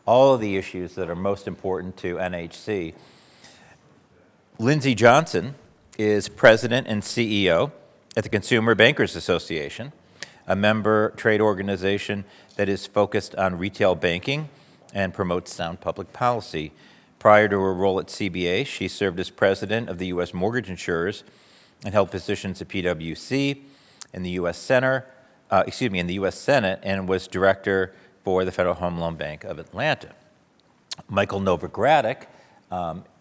all of the issues that are most important to NHC. Lindsay Johnson is President and CEO at the Consumer Bankers Association, a member trade organization that is focused on retail banking and promotes sound public policy. Prior to her role at CBA, she served as president of the U.S. Mortgage Insurers and held positions at PwC in the U.S. Senate, and was director for the Federal Home Loan Bank of Atlanta. Michael Novogradac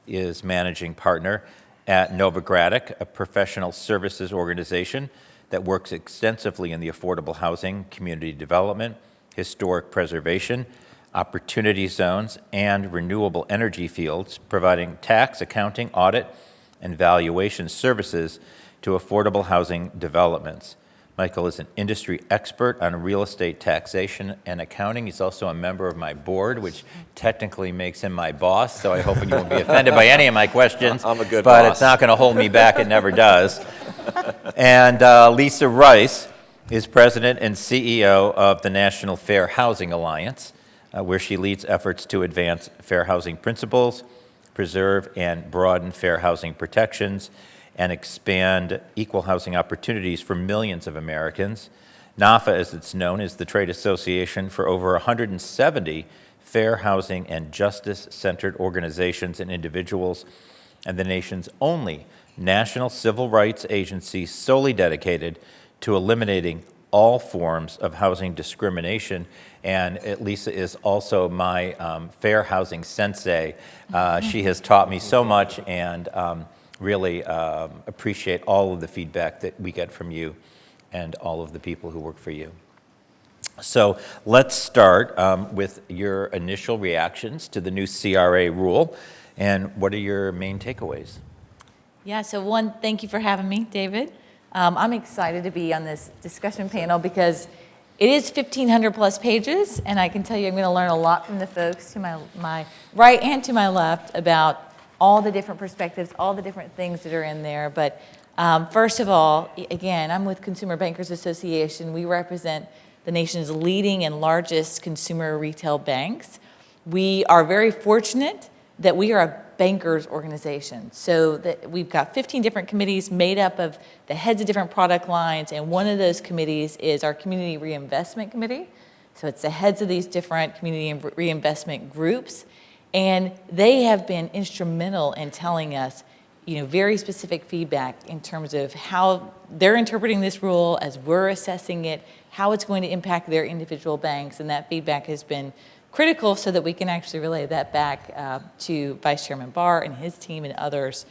is managing partner at Novogradac, a professional services organization that works extensively in the affordable housing, community development, historic preservation, opportunity zones, and renewable energy fields, providing tax, accounting, audit, and valuation services to affordable housing developments. Michael is an industry expert on real estate taxation and accounting. He's also a member of my board, which technically makes him my boss, so I hope you won't be offended by any of my questions. I'm a good boss. But it's not going to hold me back. It never does. And Lisa Rice is president and CEO of the National Fair Housing Alliance, where she leads efforts to advance fair housing principles, preserve and broaden fair housing protections, and expand equal housing opportunities for millions of Americans. NAFA, as it's known, is the trade association for over 170 fair housing and justice-centered organizations and individuals, and the nation's only national civil rights agency solely dedicated to eliminating all forms of housing discrimination. And Lisa is also my fair housing sensei. She has taught me so much, and really appreciate all of the feedback that we get from you and all of the people who work for you. So let's start with your initial reactions to the new CRA rule, and what are your main takeaways? Yeah, so one, thank you for having me, David. I'm excited to be on this discussion panel because it is 1,500 plus pages, and I can tell you I'm going to learn a lot from the folks to my right and to my left about all the different perspectives, all the different things that are in there. But first of all, again, I'm with Consumer Bankers Association. We represent the nation's leading and largest consumer retail banks. We are very fortunate that we are a bankers organization. So that we've got 15 different committees made up of the heads of different product lines, and one of those committees is our Community Reinvestment Committee. So it's the heads of these different community reinvestment groups. And they have been instrumental in telling us, very specific feedback in terms of how they're interpreting this rule as we're assessing it, how it's going to impact their individual banks, and that feedback has been critical so that we can actually relay that back to Vice Chairman Barr and his team and others.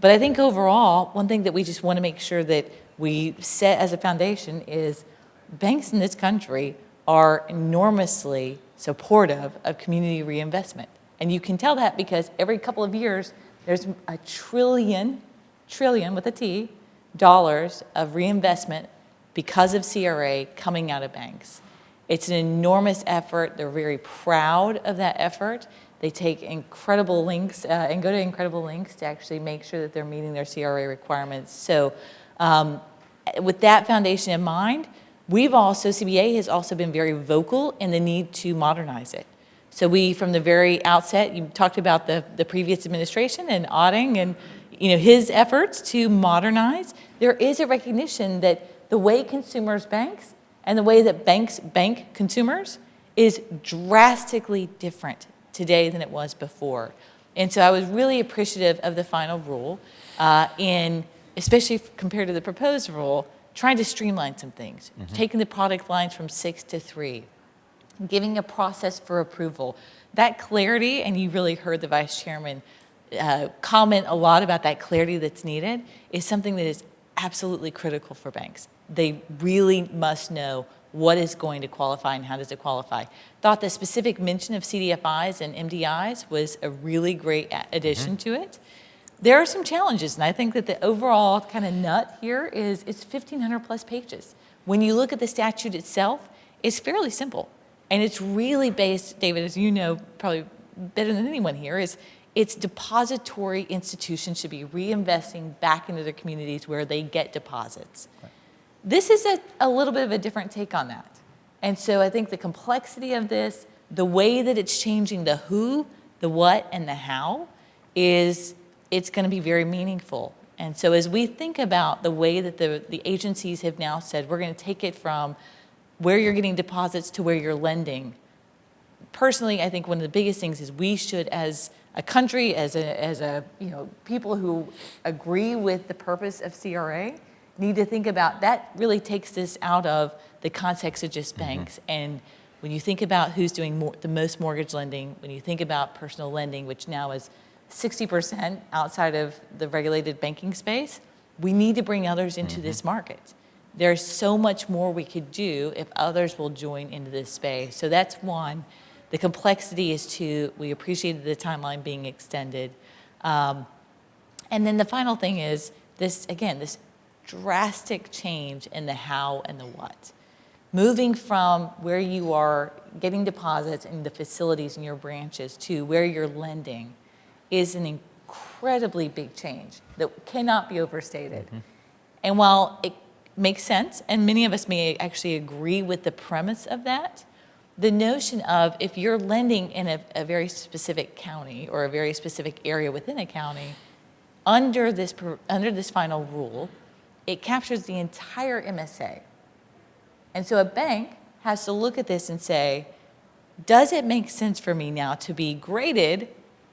But I think overall, one thing that we just want to make sure that we set as a foundation is banks in this country are enormously supportive of community reinvestment. And you can tell that because every couple of years, there's a trillion with a T, dollars of reinvestment because of CRA coming out of banks. It's an enormous effort. They're very proud of that effort. They take incredible lengths and go to incredible lengths to actually make sure that they're meeting their CRA requirements. So with that foundation in mind, CBA has also been very vocal in the need to modernize it. So we, from the very outset, you talked about the previous administration and auditing and his efforts to modernize. There is a recognition that the way consumers banks and the way that banks bank consumers is drastically different today than it was before. And so I was really appreciative of the final rule, especially compared to the proposed rule, trying to streamline some things, taking the product lines from 6 to 3. Giving a process for approval. That clarity, and you really heard the Vice Chairman comment a lot about that clarity that's needed, is something that is absolutely critical for banks. They really must know what is going to qualify and how does it qualify. Thought the specific mention of CDFIs and MDIs was a really great addition to it. There are some challenges, and I think that the overall kind of nut here is it's 1,500 plus pages. When you look at the statute itself, it's fairly simple. And it's really based, David, as you know probably better than anyone here, is it's depository institutions should be reinvesting back into their communities where they get deposits. Right. This is a little bit of a different take on that. And so I think the complexity of this, the way that it's changing the who, the what, and the how it's going to be very meaningful. And so as we think about the way that the agencies have now said, we're going to take it from where you're getting deposits to where you're lending. Personally, I think one of the biggest things is we should, as a country, as a people who agree with the purpose of CRA, need to think about that. Really takes this out of the context of just banks. And when you think about who's doing the most mortgage lending, when you think about personal lending, which now is 60% outside of the regulated banking space, we need to bring others into this market. There's so much more we could do if others will join into this space. So that's one. The complexity is two. We appreciated the timeline being extended. And then the final thing is this drastic change in the how and the what. Moving from where you are getting deposits in the facilities in your branches to where you're lending is an incredibly big change that cannot be overstated. And while it makes sense, and many of us may actually agree with the premise of that, the notion of if you're lending in a very specific county or a very specific area within a county, under this final rule, it captures the entire MSA. And so a bank has to look at this and say, does it make sense for me now to be graded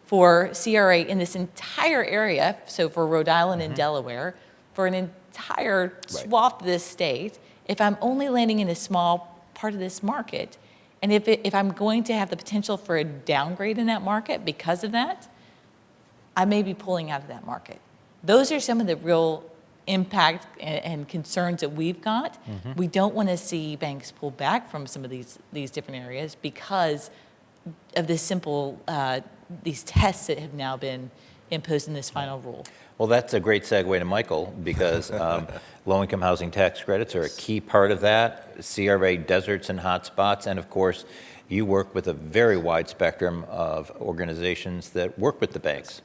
for CRA in this entire area, so for Rhode Island and Delaware, for an entire swath of this state, if I'm only landing in a small part of this market, and if I'm going to have the potential for a downgrade in that market because of that, I may be pulling out of that market. Those are some of the real impact and concerns that we've got. We don't want to see banks pull back from some of these different areas because of this simple, these tests that have now been imposed in this final rule. Well, that's a great segue to Michael, because low-income housing tax credits are a key part of that, CRA deserts and hotspots, and of course, you work with a very wide spectrum of organizations that work with the banks.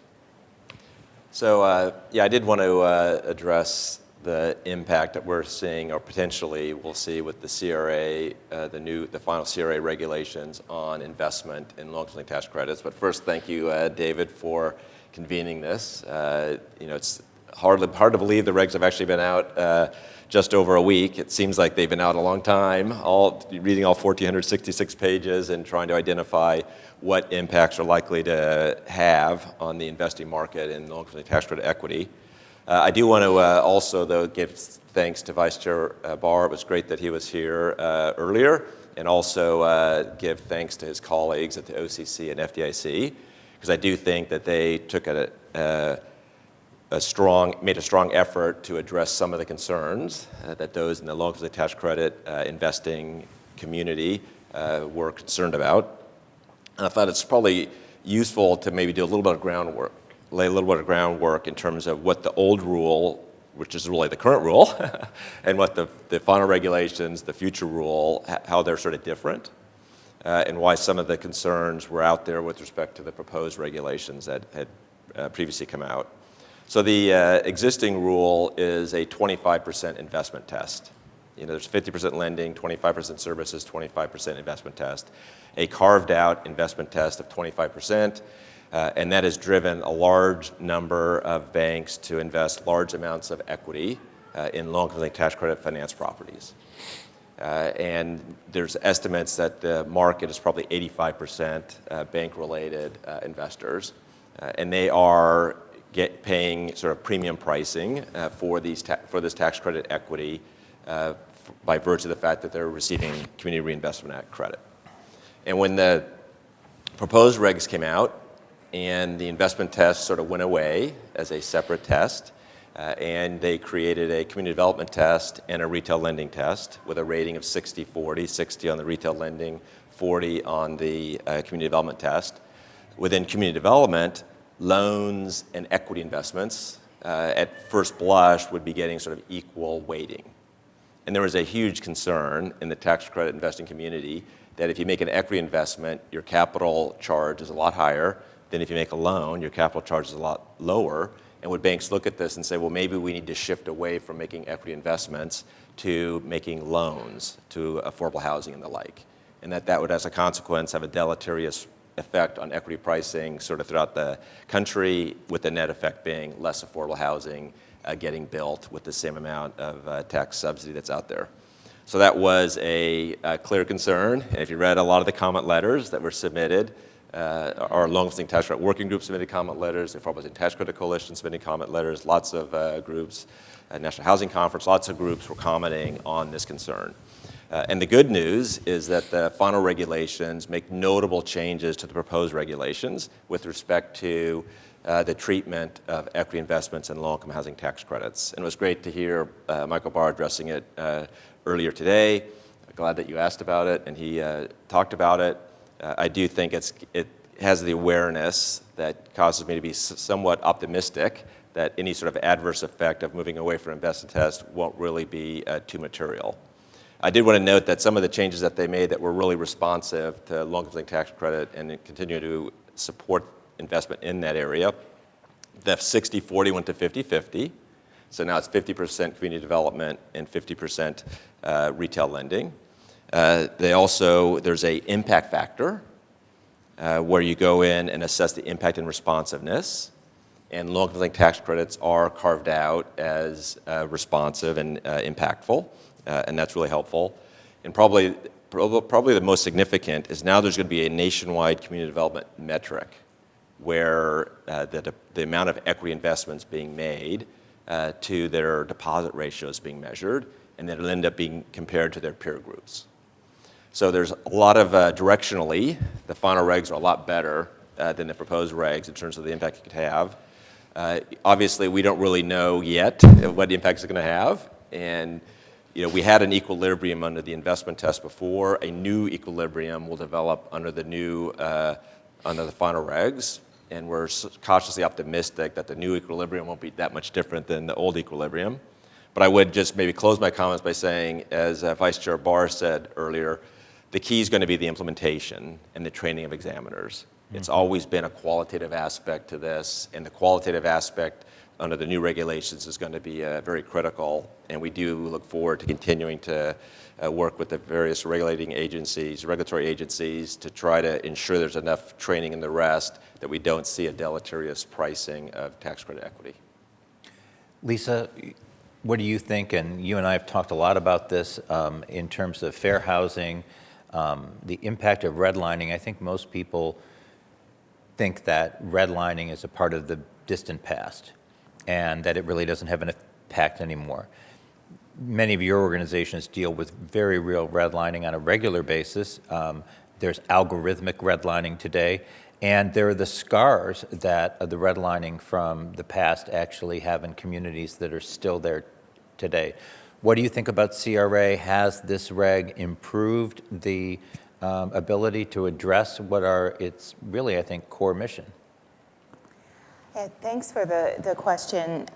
So, I did want to address the impact that we're seeing, or potentially we'll see, with the CRA, the final CRA regulations on investment in low-income tax credits. But first, thank you, David, for convening this. It's hard to believe the regs have actually been out just over a week. It seems like they've been out a long time, reading all 1,466 pages and trying to identify what impacts are likely to have on the investing market in low-income tax credit equity. I do want to also, though, give thanks to Vice Chair Barr. It was great that he was here earlier, and also give thanks to his colleagues at the OCC and FDIC, because I do think that they took made a strong effort to address some of the concerns that those in the low-income tax credit investing community were concerned about. And I thought it's probably useful to maybe do a little bit of groundwork, lay a little bit of groundwork in terms of what the old rule, which is really the current rule, and what the final regulations, the future rule, how they're sort of different, and why some of the concerns were out there with respect to the proposed regulations that had previously come out. So the existing rule is a 25% investment test. There's 50% lending, 25% services, 25% investment test. A carved out investment test of 25%, and that has driven a large number of banks to invest large amounts of equity in low-income tax credit finance properties. And there's estimates that the market is probably 85% bank-related investors, and they are paying sort of premium pricing for this tax credit equity by virtue of the fact that they're receiving Community Reinvestment Act credit. And when the proposed regs came out and the investment test sort of went away as a separate test, and they created a community development test and a retail lending test with a rating of 60-40, 60 on the retail lending, 40 on the community development test. Within community development, loans and equity investments at first blush would be getting sort of equal weighting. And there was a huge concern in the tax credit investing community that if you make an equity investment, your capital charge is a lot higher than if you make a loan, your capital charge is a lot lower. And would banks look at this and say, well, maybe we need to shift away from making equity investments to making loans to affordable housing and the like. and that would, as a consequence, have a deleterious effect on equity pricing sort of throughout the country, with the net effect being less affordable housing getting built with the same amount of tax subsidy that's out there. So that was a clear concern. And if you read a lot of the comment letters that were submitted, our long-lasting tax credit working group submitted comment letters, the Affordable Housing Tax Credit Coalition submitted comment letters, lots of groups, National Housing Conference, lots of groups were commenting on this concern. And the good news is that the final regulations make notable changes to the proposed regulations with respect to the treatment of equity investments and low-income housing tax credits. And it was great to hear Michael Barr addressing it earlier today. Glad that you asked about it and he talked about it. I do think it has the awareness that causes me to be somewhat optimistic that any sort of adverse effect of moving away from invest and test won't really be too material. I did want to note that some of the changes that they made that were really responsive to low-income tax credit and continue to support investment in that area, the 60-40 went to 50-50. So now it's 50% community development and 50% retail lending. There's a impact factor where you go in and assess the impact and responsiveness. And low-income tax credits are carved out as responsive and impactful. And that's really helpful. And probably the most significant is now there's going to be a nationwide community development metric where the amount of equity investments being made to their deposit ratios being measured, and then it'll end up being compared to their peer groups. So there's a lot of directionally, the final regs are a lot better than the proposed regs in terms of the impact it could have. Obviously, we don't really know yet what the impact is going to have. And we had an equilibrium under the investment test before. A new equilibrium will develop under the final regs, and we're cautiously optimistic that the new equilibrium won't be that much different than the old equilibrium. But I would just maybe close my comments by saying, as Vice Chair Barr said earlier, the key is going to be the implementation and the training of examiners. Mm-hmm. It's always been a qualitative aspect to this, and the qualitative aspect under the new regulations is going to be very critical, and we do look forward to continuing to work with the various regulatory agencies to try to ensure there's enough training in the rest that we don't see a deleterious pricing of tax credit equity. Lisa, what do you think? And you and I have talked a lot about this in terms of fair housing, the impact of redlining. I think most people think that redlining is a part of the distant past, and that it really doesn't have an impact anymore. Many of your organizations deal with very real redlining on a regular basis. There's algorithmic redlining today, and there are the scars that the redlining from the past actually have in communities that are still there today. What do you think about CRA? Has this reg improved the ability to address what are its really, I think, core mission? Yeah, thanks for the question,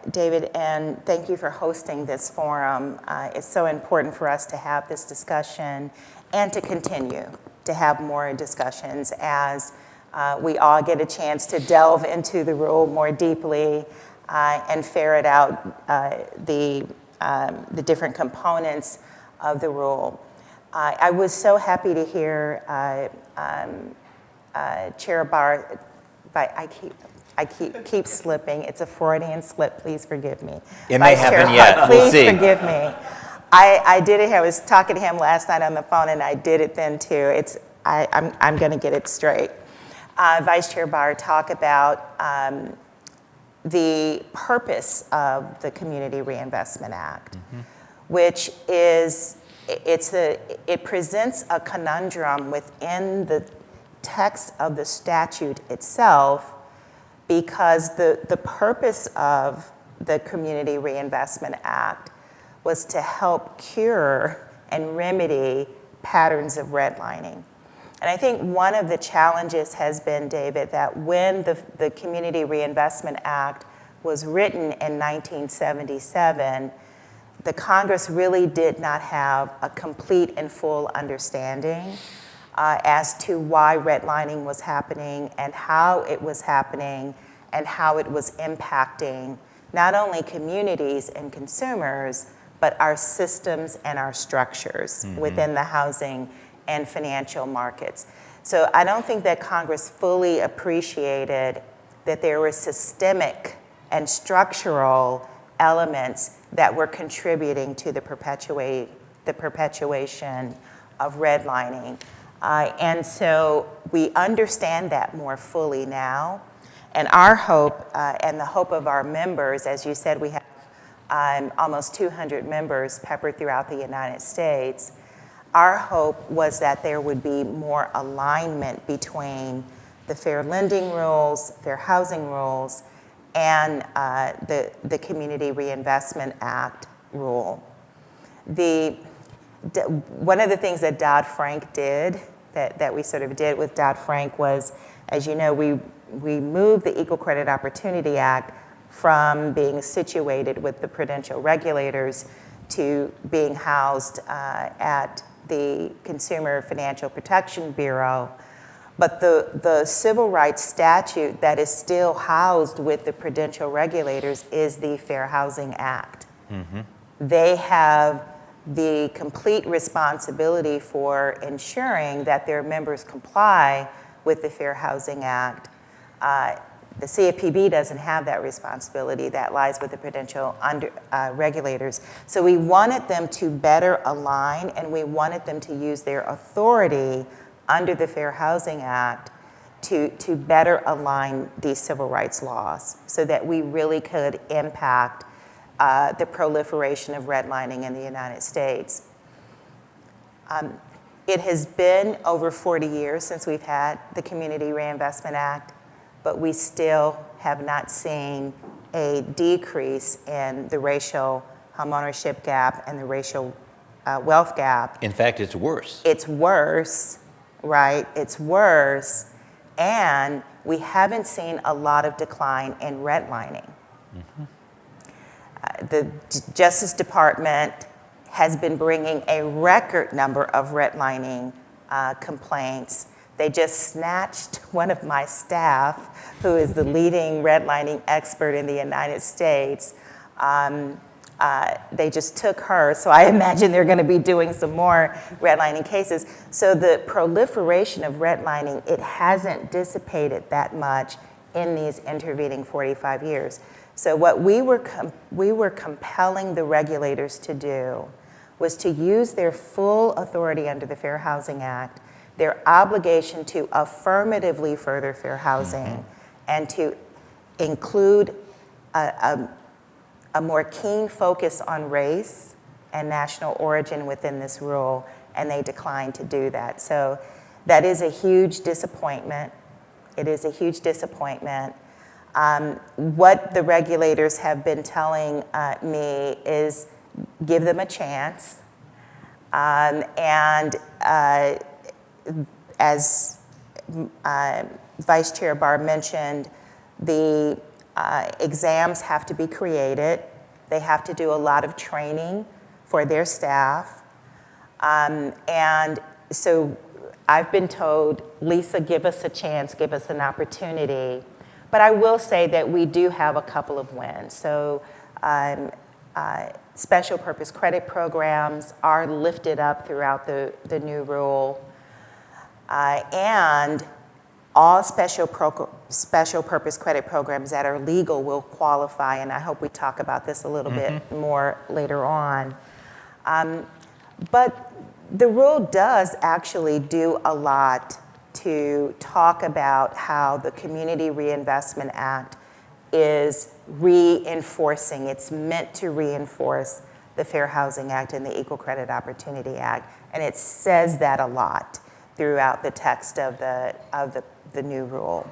David, and thank you for hosting this forum. It's so important for us to have this discussion and to continue to have more discussions as we all get a chance to delve into the rule more deeply and ferret out the different components of the rule. I was so happy to hear Chair Barr, I keep slipping. It's a Freudian slip. Please forgive me. It may happen yet. We'll see. Please forgive me. I did it. I was talking to him last night on the phone, and I did it then too. I'm going to get it straight. Vice Chair Barr talked about the purpose of the Community Reinvestment Act, which is it presents a conundrum within the text of the statute itself, because the purpose of the Community Reinvestment Act was to help cure and remedy patterns of redlining. And I think one of the challenges has been, David, that when the Community Reinvestment Act was written in 1977, the Congress really did not have a complete and full understanding as to why redlining was happening and how it was happening and how it was impacting not only communities and consumers, but our systems and our structures within the housing and financial markets. So I don't think that Congress fully appreciated that there were systemic and structural elements that were contributing to the perpetuation of redlining. And so we understand that more fully now. And our hope, and the hope of our members, as you said, we have almost 200 members peppered throughout the United States. Our hope was that there would be more alignment between the fair lending rules, fair housing rules, and the Community Reinvestment Act rule. One of the things that Dodd-Frank did, that we sort of did with Dodd-Frank was, as you know, we moved the Equal Credit Opportunity Act from being situated with the prudential regulators to being housed at the Consumer Financial Protection Bureau. But the civil rights statute that is still housed with the prudential regulators is the Fair Housing Act. Mm-hmm. They have the complete responsibility for ensuring that their members comply with the Fair Housing Act. The CFPB doesn't have that responsibility. That lies with the prudential regulators. So we wanted them to better align, and we wanted them to use their authority under the Fair Housing Act to better align these civil rights laws so that we really could impact the proliferation of redlining in the United States. It has been over 40 years since we've had the Community Reinvestment Act, but we still have not seen a decrease in the racial homeownership gap and the racial wealth gap. In fact, it's worse. It's worse, right? It's worse, and we haven't seen a lot of decline in redlining. Mm-hmm. The Justice Department has been bringing a record number of redlining complaints. They just snatched one of my staff, who is the leading redlining expert in the United States. They just took her, so I imagine they're going to be doing some more redlining cases. So the proliferation of redlining, it hasn't dissipated that much in these intervening 45 years. So what we were compelling the regulators to do was to use their full authority under the Fair Housing Act, their obligation to affirmatively further fair housing, mm-hmm. and to include a more keen focus on race and national origin within this rule, and they declined to do that. So that is a huge disappointment. It is a huge disappointment. What the regulators have been telling me is give them a chance. As Vice Chair Barr mentioned, the exams have to be created. They have to do a lot of training for their staff. And so I've been told, Lisa, give us a chance, give us an opportunity. But I will say that we do have a couple of wins. So special purpose credit programs are lifted up throughout the new rule. And all special purpose credit programs that are legal will qualify, and I hope we talk about this a little mm-hmm. bit more later on. But the rule does actually do a lot to talk about how the Community Reinvestment Act is reinforcing, it's meant to reinforce the Fair Housing Act and the Equal Credit Opportunity Act, and it says that a lot throughout the text of the new rule.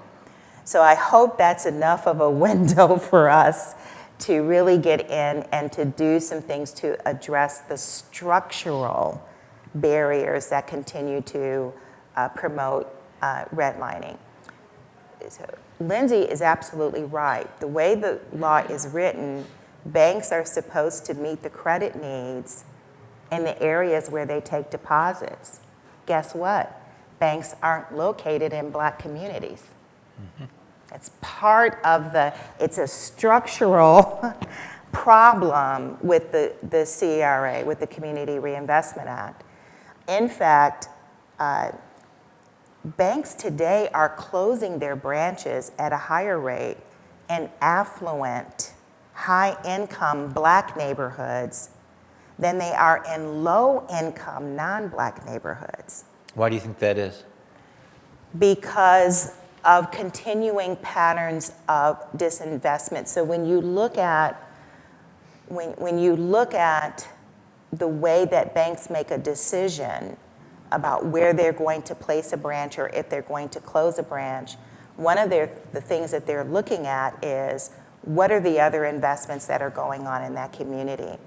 So I hope that's enough of a window for us to really get in and to do some things to address the structural barriers that continue to promote redlining. So Lindsay is absolutely right. The way the law is written, banks are supposed to meet the credit needs in the areas where they take deposits. Guess what? Banks aren't located in Black communities. Mm-hmm. It's part of it's a structural problem with the CRA, with the Community Reinvestment Act. In fact, banks today are closing their branches at a higher rate in affluent, high-income Black neighborhoods than they are in low-income non-Black neighborhoods Why do you think that is? because of continuing patterns of disinvestment. So when you look at the way that banks make a decision about where they're going to place a branch or if they're going to close a branch, one of the things that they're looking at is what are the other investments that are going on in that community.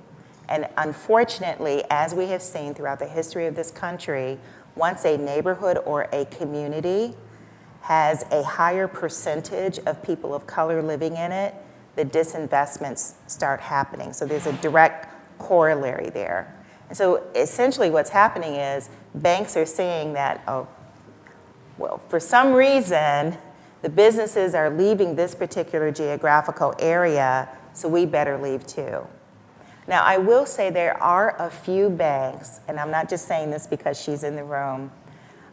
And unfortunately, as we have seen throughout the history of this country, once a neighborhood or a community has a higher percentage of people of color living in it, the disinvestments start happening. So there's a direct corollary there. And so essentially what's happening is banks are seeing that, oh, well, for some reason, the businesses are leaving this particular geographical area, so we better leave too. Now, I will say there are a few banks, and I'm not just saying this because she's in the room,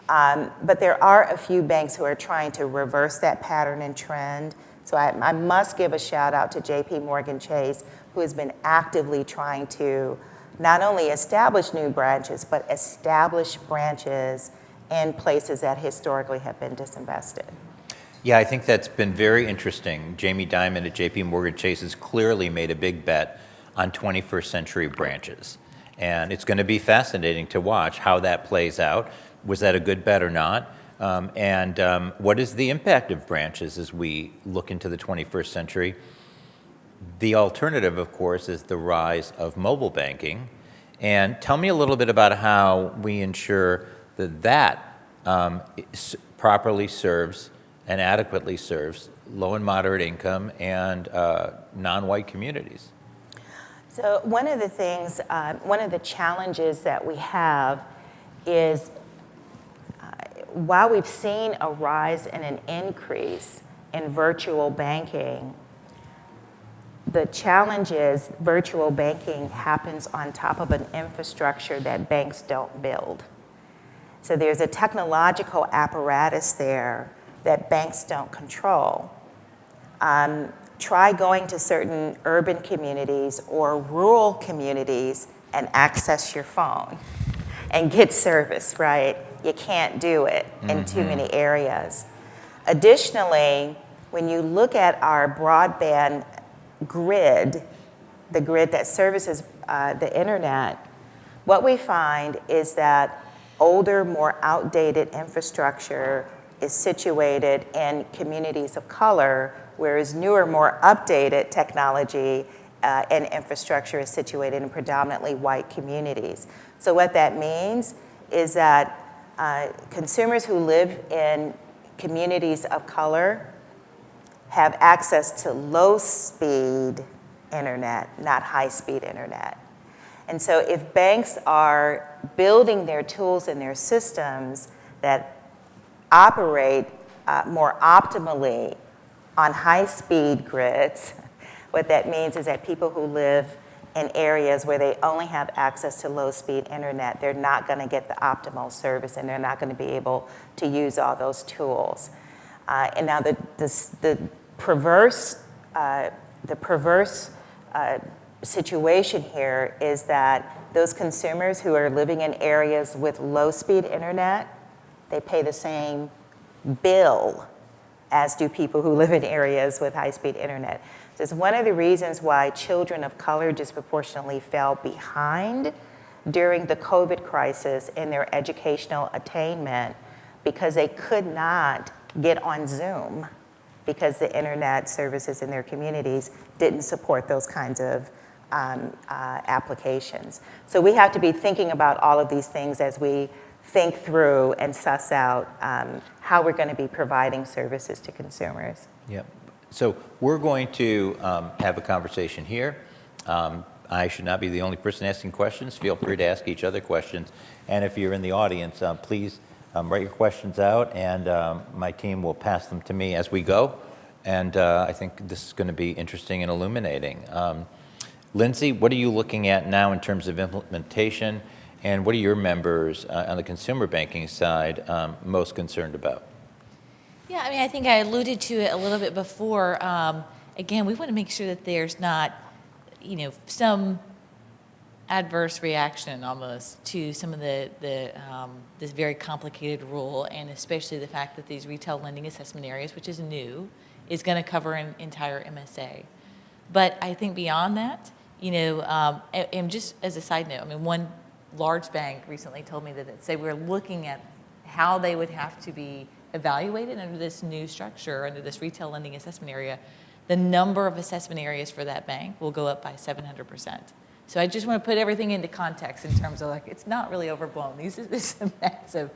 but there are a few banks who are trying to reverse that pattern and trend. So I must give a shout out to JP Morgan Chase, who has been actively trying to not only establish new branches, but establish branches in places that historically have been disinvested. Yeah, I think that's been very interesting. Jamie Dimon at JP Morgan Chase has clearly made a big bet on 21st century branches. And it's going to be fascinating to watch how that plays out. Was that a good bet or not? What is the impact of branches as we look into the 21st century? The alternative, of course, is the rise of mobile banking. And tell me a little bit about how we ensure that properly serves and adequately serves low and moderate income and non-white communities. So one of the things, one of the challenges that we have is while we've seen a rise and an increase in virtual banking, the challenge is virtual banking happens on top of an infrastructure that banks don't build. So there's a technological apparatus there that banks don't control. Try going to certain urban communities or rural communities and access your phone and get service, right? You can't do it in too many areas. Additionally, when you look at our broadband grid, the grid that services the internet, what we find is that older, more outdated infrastructure is situated in communities of color, whereas newer, more updated technology and infrastructure is situated in predominantly white communities. So what that means is that consumers who live in communities of color have access to low-speed internet, not high-speed internet. And so if banks are building their tools and their systems that operate more optimally on high-speed grids, what that means is that people who live in areas where they only have access to low-speed internet, they're not going to get the optimal service and they're not going to be able to use all those tools. And now the perverse situation here is that those consumers who are living in areas with low-speed internet, they pay the same bill as do people who live in areas with high-speed internet. So it's one of the reasons why children of color disproportionately fell behind during the COVID crisis in their educational attainment because they could not get on Zoom because the internet services in their communities didn't support those kinds of applications. So we have to be thinking about all of these things as we think through and suss out how we're going to be providing services to consumers. Yep. So we're going to have a conversation here. I should not be the only person asking questions. Feel free to ask each other questions. And if you're in the audience, please write your questions out, and my team will pass them to me as we go. And I think this is going to be interesting and illuminating. Lindsay, what are you looking at now in terms of implementation? And what are your members on the consumer banking side most concerned about? Yeah, I mean, I think I alluded to it a little bit before. Again, we want to make sure that there's not, some adverse reaction almost to some of this very complicated rule, and especially the fact that these retail lending assessment areas, which is new, is going to cover an entire MSA. But I think beyond that, and just as a side note, I mean, one large bank recently told me that say we're looking at how they would have to be evaluated under this new structure, under this retail lending assessment area. The number of assessment areas for that bank will go up by 700%. So I just want to put everything into context in terms of it's not really overblown. This is a massive,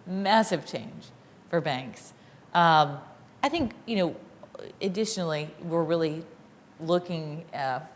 massive change for banks. I think, additionally, we're really looking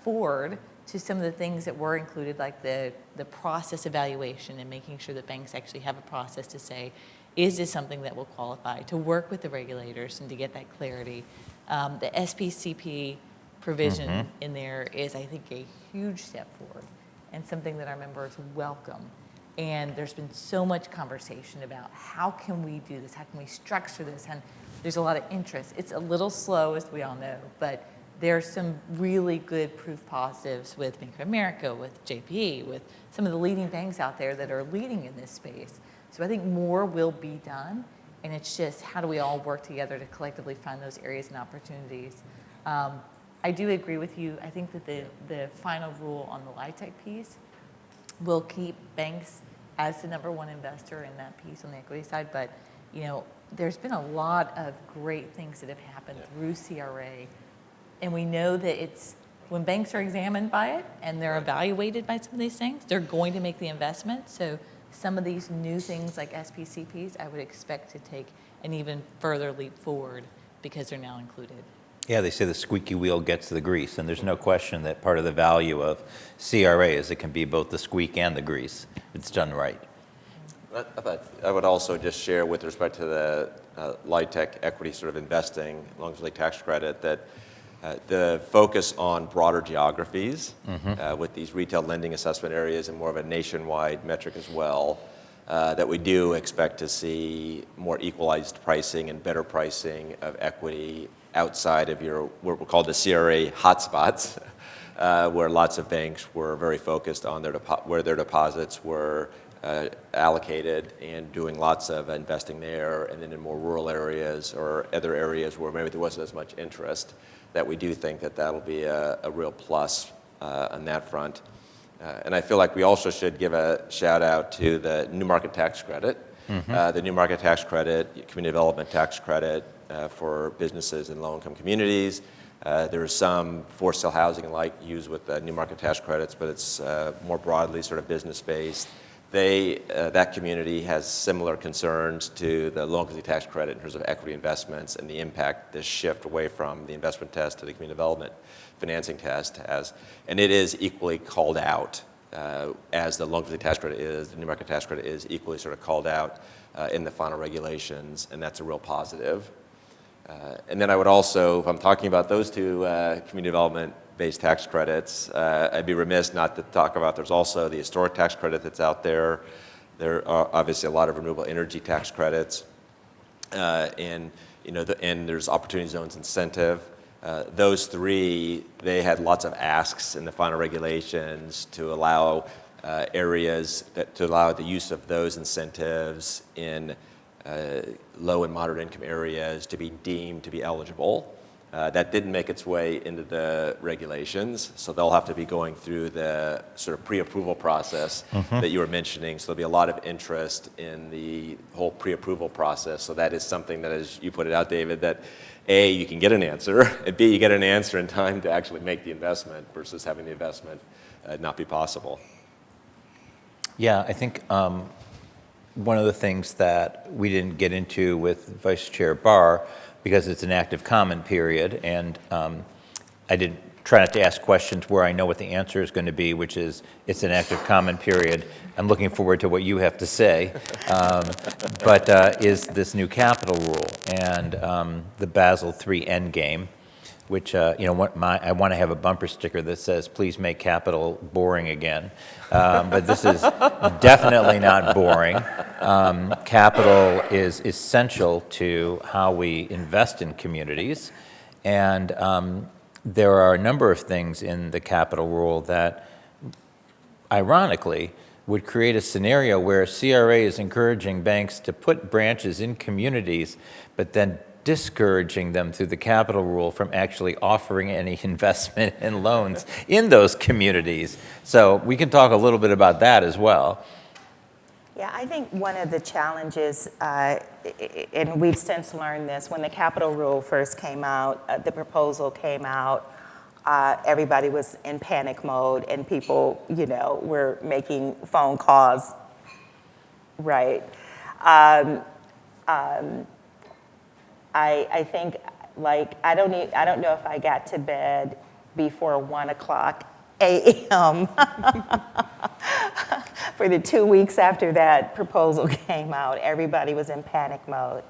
forward to some of the things that were included, like the process evaluation and making sure that banks actually have a process to say, is this something that will qualify, to work with the regulators and to get that clarity. The SPCP provision in there is, I think, a huge step forward and something that our members welcome. And there's been so much conversation about how can we do this, how can we structure this, and there's a lot of interest. It's a little slow, as we all know, but there's some really good proof positives with Bank of America, with JP, with some of the leading banks out there that are leading in this space. So I think more will be done, and it's just how do we all work together to collectively find those areas and opportunities. I do agree with you. I think that the final rule on the LIHTC piece will keep banks as the number one investor in that piece on the equity side, but there's been a lot of great things that have happened through CRA, and we know that it's when banks are examined by it and they're evaluated by some of these things, they're going to make the investment. So some of these new things like SPCPs, I would expect to take an even further leap forward because they're now included. Yeah, they say the squeaky wheel gets the grease, and there's no question that part of the value of CRA is it can be both the squeak and the grease. It's done right. I would also just share with respect to the LIHTC equity sort of investing, long-term tax credit, that the focus on broader geographies with these retail lending assessment areas and more of a nationwide metric as well, that we do expect to see more equalized pricing and better pricing of equity outside of what we call the CRA hotspots, where lots of banks were very focused on where their deposits were allocated and doing lots of investing there, and then in more rural areas or other areas where maybe there wasn't as much interest, that we do think that that'll be a real plus on that front. And I feel like we also should give a shout out to the new market tax credit. The new market tax credit, community development tax credit for businesses in low-income communities. There's some for-sale housing and like used with the new market tax credits, but it's more broadly sort of business-based. That community has similar concerns to the low-income tax credit in terms of equity investments and the impact this shift away from the investment test to the community development financing test has. And it is equally called out as the low-income tax credit is, the new market tax credit is equally sort of called out in the final regulations, and that's a real positive. And then I would also, if I'm talking about those two community development-based tax credits, I'd be remiss not to talk about there's also the historic tax credit that's out there. There are obviously a lot of renewable energy tax credits, and there's opportunity zones incentive. Those three, they had lots of asks in the final regulations to allow to allow the use of those incentives in low and moderate income areas to be deemed to be eligible. That didn't make its way into the regulations, so they'll have to be going through the sort of pre-approval process that you were mentioning. So there'll be a lot of interest in the whole pre-approval process. So that is something that, as you put it out, David, that A, you can get an answer, and B, you get an answer in time to actually make the investment versus having the investment not be possible. Yeah, I think one of the things that we didn't get into with Vice Chair Barr, because it's an active comment period, and I did try not to ask questions where I know what the answer is going to be, which is it's an active comment period. I'm looking forward to what you have to say, but is this new capital rule and the Basel III endgame. which, I want to have a bumper sticker that says, please make capital boring again. But this is definitely not boring. Capital is essential to how we invest in communities. And there are a number of things in the capital rule that, ironically, would create a scenario where CRA is encouraging banks to put branches in communities, but then discouraging them through the capital rule from actually offering any investment and loans in those communities. So we can talk a little bit about that as well. Yeah, I think one of the challenges, and we've since learned this, when the capital rule first came out, the proposal came out, everybody was in panic mode and people, were making phone calls, right? I think, I don't know if I got to bed before 1 o'clock a.m. for the 2 weeks after that proposal came out. Everybody was in panic mode.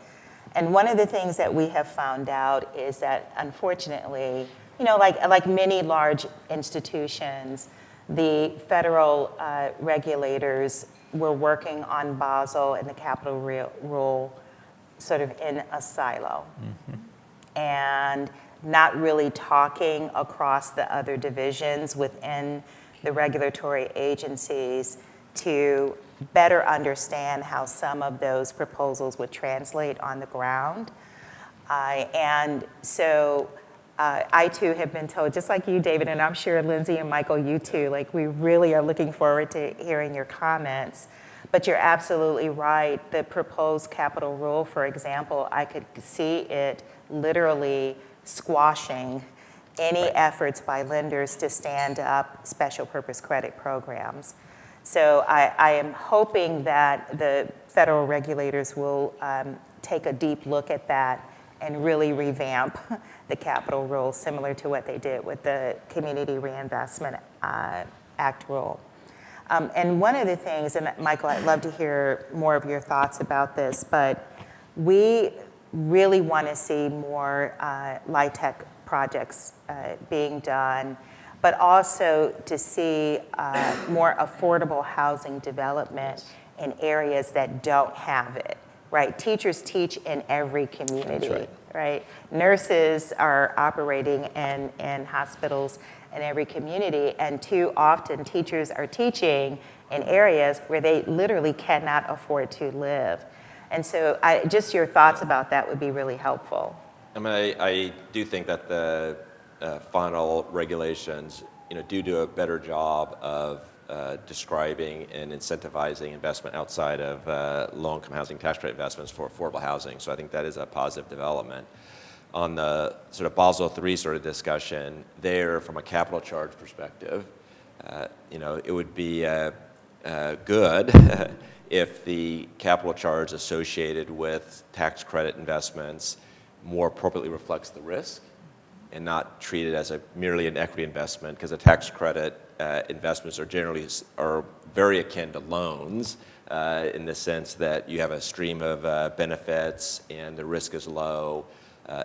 And one of the things that we have found out is that, unfortunately, like many large institutions, the federal regulators were working on Basel and the capital rule sort of in a silo. And not really talking across the other divisions within the regulatory agencies to better understand how some of those proposals would translate on the ground. And so I too have been told, just like you, David, and I'm sure Lindsay and Michael, you too, we really are looking forward to hearing your comments. But you're absolutely right. The proposed capital rule, for example, I could see it literally squashing any efforts by lenders to stand up special purpose credit programs. So I am hoping that the federal regulators will take a deep look at that and really revamp the capital rule, similar to what they did with the Community Reinvestment Act rule. And one of the things, and Michael, I'd love to hear more of your thoughts about this, but we really want to see more LIHTC projects being done, but also to see more affordable housing development in areas that don't have it, right? Teachers teach in every community, That's right? Nurses are operating in hospitals in every community, and too often teachers are teaching in areas where they literally cannot afford to live. And so just your thoughts about that would be really helpful. I do think that the final regulations do a better job of describing and incentivizing investment outside of low-income housing tax credit investments for affordable housing. So I think that is a positive development. On the sort of Basel III sort of discussion, there from a capital charge perspective, it would be good if the capital charge associated with tax credit investments more appropriately reflects the risk and not treated as merely an equity investment, because the tax credit investments are very akin to loans in the sense that you have a stream of benefits and the risk is low.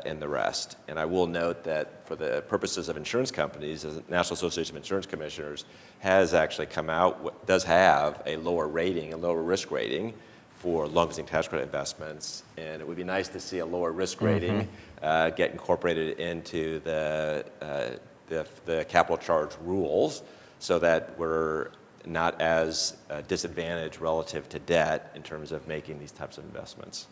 And the rest. And I will note that for the purposes of insurance companies, the National Association of Insurance Commissioners has actually come out, does have a lower rating, a lower risk rating for long-term tax credit investments. And it would be nice to see a lower risk rating get incorporated into the capital charge rules so that we're not as disadvantaged relative to debt in terms of making these types of investments.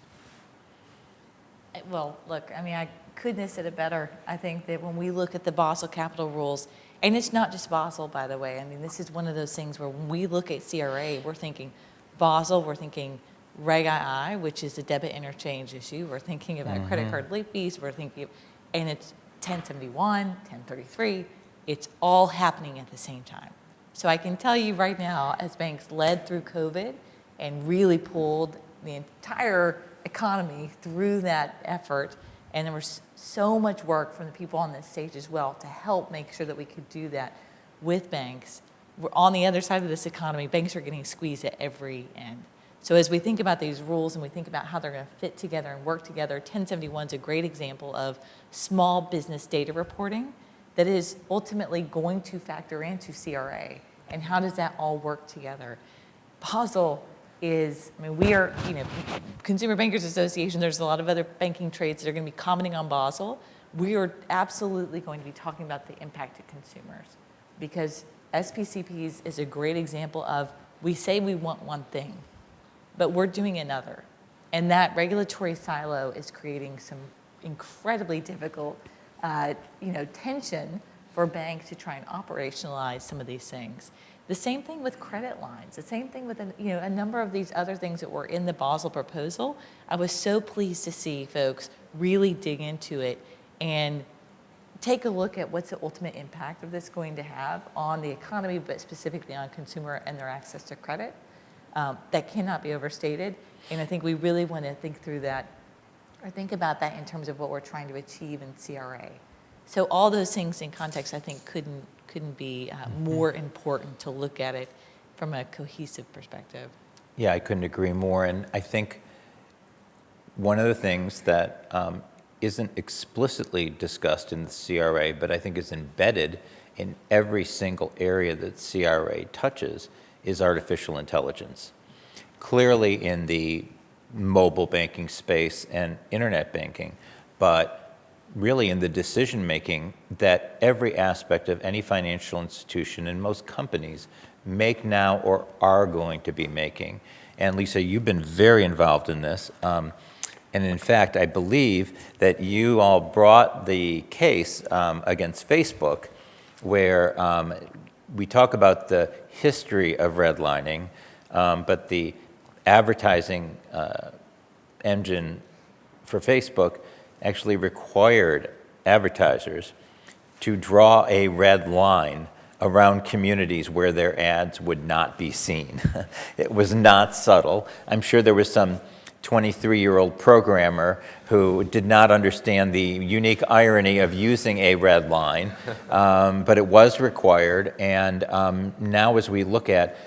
Well, look, I couldn't have said it better. I think that when we look at the Basel capital rules, and it's not just Basel, by the way. This is one of those things where when we look at CRA, we're thinking Basel, we're thinking Reg II, which is the debit interchange issue. We're thinking about credit card late fees. We're thinking, and it's 1071, 1033. It's all happening at the same time. So I can tell you right now, as banks led through COVID and really pulled the entire economy through that effort, and there was so much work from the people on this stage as well to help make sure that we could do that with banks. We're on the other side of this economy. Banks are getting squeezed at every end. So as we think about these rules and we think about how they're going to fit together and work together, 1071 is a great example of small business data reporting that is ultimately going to factor into CRA. And how does that all work together? Basel is, I mean, we are, Consumer Bankers Association, there's a lot of other banking trades that are going to be commenting on Basel. We are absolutely going to be talking about the impact to consumers, because SPCPs is a great example of, we say we want one thing, but we're doing another. And that regulatory silo is creating some incredibly difficult tension for banks to try and operationalize some of these things. The same thing with credit lines, the same thing with a number of these other things that were in the Basel proposal. I was so pleased to see folks really dig into it and take a look at what's the ultimate impact of this going to have on the economy, but specifically on consumer and their access to credit. That cannot be overstated. And I think we really want to think through that, or think about that in terms of what we're trying to achieve in CRA. So all those things in context, I think, couldn't be more important to look at it from a cohesive perspective. Yeah, I couldn't agree more. And I think one of the things that isn't explicitly discussed in the CRA, but I think is embedded in every single area that CRA touches, is artificial intelligence. Clearly in the mobile banking space and internet banking, but really in the decision making that every aspect of any financial institution and most companies make now or are going to be making. And Lisa, you've been very involved in this. And in fact, I believe that you all brought the case against Facebook, where we talk about the history of redlining, but the advertising engine for Facebook actually required advertisers to draw a red line around communities where their ads would not be seen. It was not subtle. I'm sure there was some 23-year-old programmer who did not understand the unique irony of using a red line, but it was required. And now as we look at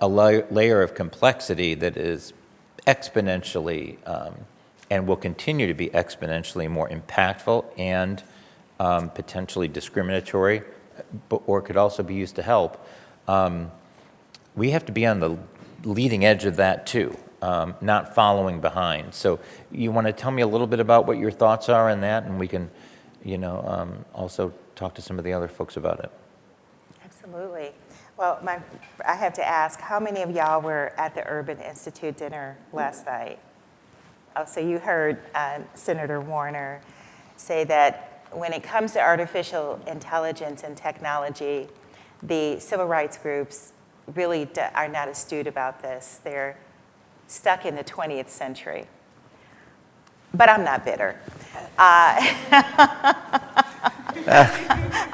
a layer of complexity that is exponentially and will continue to be exponentially more impactful and potentially discriminatory, or could also be used to help, we have to be on the leading edge of that too, not following behind. So you want to tell me a little bit about what your thoughts are on that, and we can, also talk to some of the other folks about it. Absolutely. Well, I have to ask, how many of y'all were at the Urban Institute dinner last night? Oh, so you heard Senator Warner say that when it comes to artificial intelligence and technology, the civil rights groups really are not astute about this. They're stuck in the 20th century. But I'm not bitter. I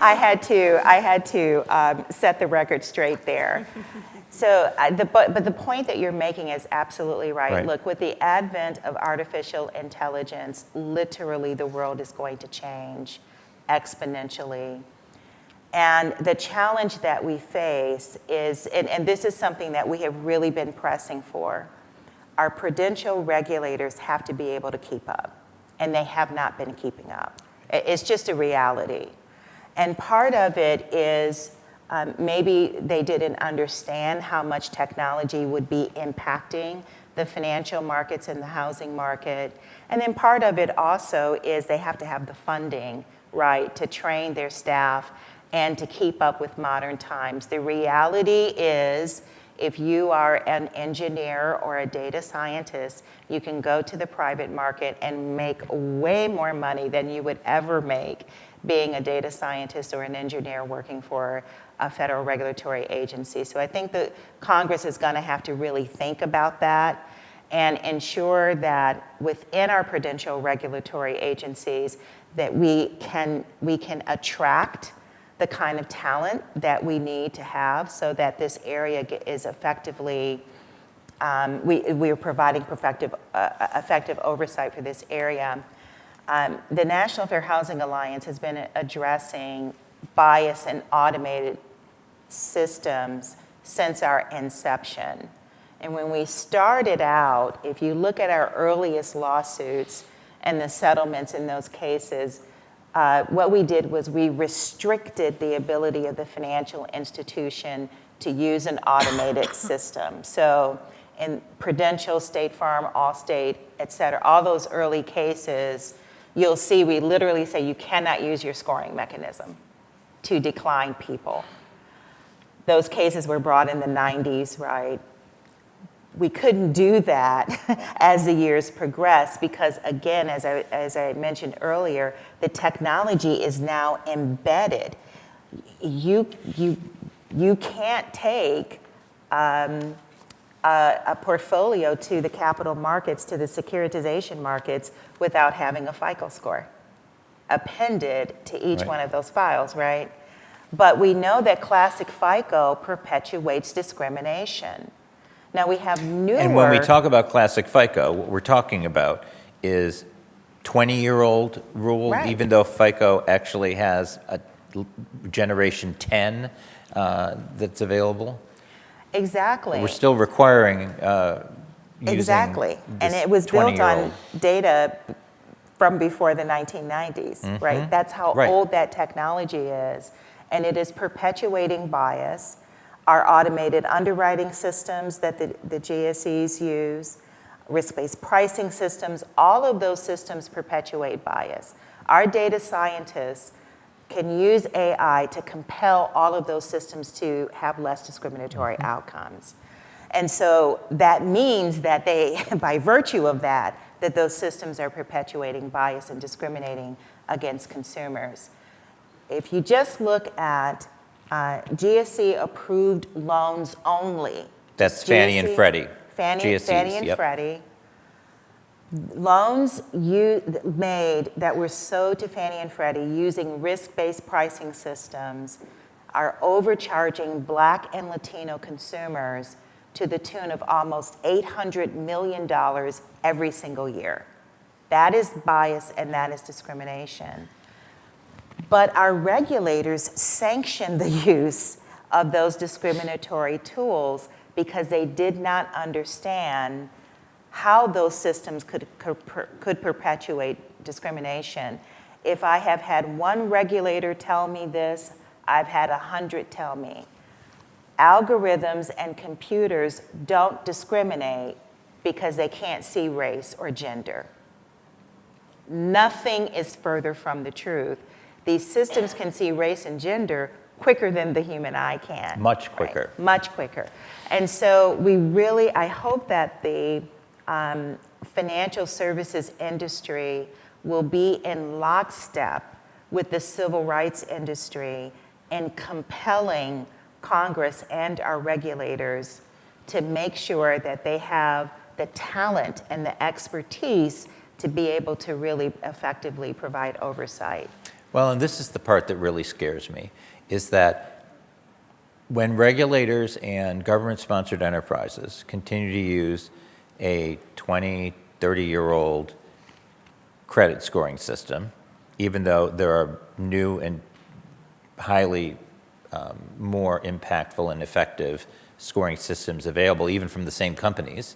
had to set the record straight there. So, but the point that you're making is absolutely right. Look, with the advent of artificial intelligence, literally the world is going to change exponentially. And the challenge that we face is, and this is something that we have really been pressing for, our prudential regulators have to be able to keep up, and they have not been keeping up. It's just a reality. And part of it is maybe they didn't understand how much technology would be impacting the financial markets and the housing market. And then part of it also is they have to have the funding, right, to train their staff and to keep up with modern times. The reality is, if you are an engineer or a data scientist, you can go to the private market and make way more money than you would ever make being a data scientist or an engineer working for a federal regulatory agency. So I think that Congress is going to have to really think about that and ensure that within our prudential regulatory agencies that we can attract the kind of talent that we need to have so that this area is effectively, we are providing effective oversight for this area. The National Fair Housing Alliance has been addressing bias in automated systems since our inception. And when we started out, if you look at our earliest lawsuits and the settlements in those cases, what we did was we restricted the ability of the financial institution to use an automated system. So in Prudential, State Farm, Allstate, et cetera, all those early cases, you'll see we literally say you cannot use your scoring mechanism to decline people. Those cases were brought in the 90s, right? We couldn't do that as the years progressed because, again, as I mentioned earlier, the technology is now embedded. You can't take a portfolio to the capital markets, to the securitization markets, without having a FICO score appended to each Right. one of those files, right? But we know that classic FICO perpetuates discrimination. Now we have newer... And when we talk about classic FICO, what we're talking about is 20-year-old rule, Right. even though FICO actually has a generation 10 that's available. Exactly. We're still requiring using Exactly. And this it was built 20-year-old. on data from before the 1990s, right? That's how Right. old that technology is. And it is perpetuating bias. Our automated underwriting systems that the GSEs use, risk-based pricing systems, all of those systems perpetuate bias. Our data scientists can use AI to compel all of those systems to have less discriminatory outcomes. And so that means that they, by virtue of that those systems are perpetuating bias and discriminating against consumers. If you just look at GSE-approved loans only. That's Fannie and Freddie. Fannie and yep. Freddie. Loans made that were sold to Fannie and Freddie using risk-based pricing systems are overcharging Black and Latino consumers to the tune of almost $800 million every single year. That is bias and that is discrimination. But our regulators sanction the use of those discriminatory tools because they did not understand how those systems could perpetuate discrimination. If I have had one regulator tell me this, I've had 100 tell me. Algorithms and computers don't discriminate because they can't see race or gender. Nothing is further from the truth. These systems can see race and gender quicker than the human eye can. Much quicker. Right? Much quicker. And so I hope that the financial services industry will be in lockstep with the civil rights industry in compelling Congress and our regulators to make sure that they have the talent and the expertise to be able to really effectively provide oversight. Well, and this is the part that really scares me, is that when regulators and government-sponsored enterprises continue to use a 20, 30-year-old credit scoring system, even though there are new and highly more impactful and effective scoring systems available, even from the same companies,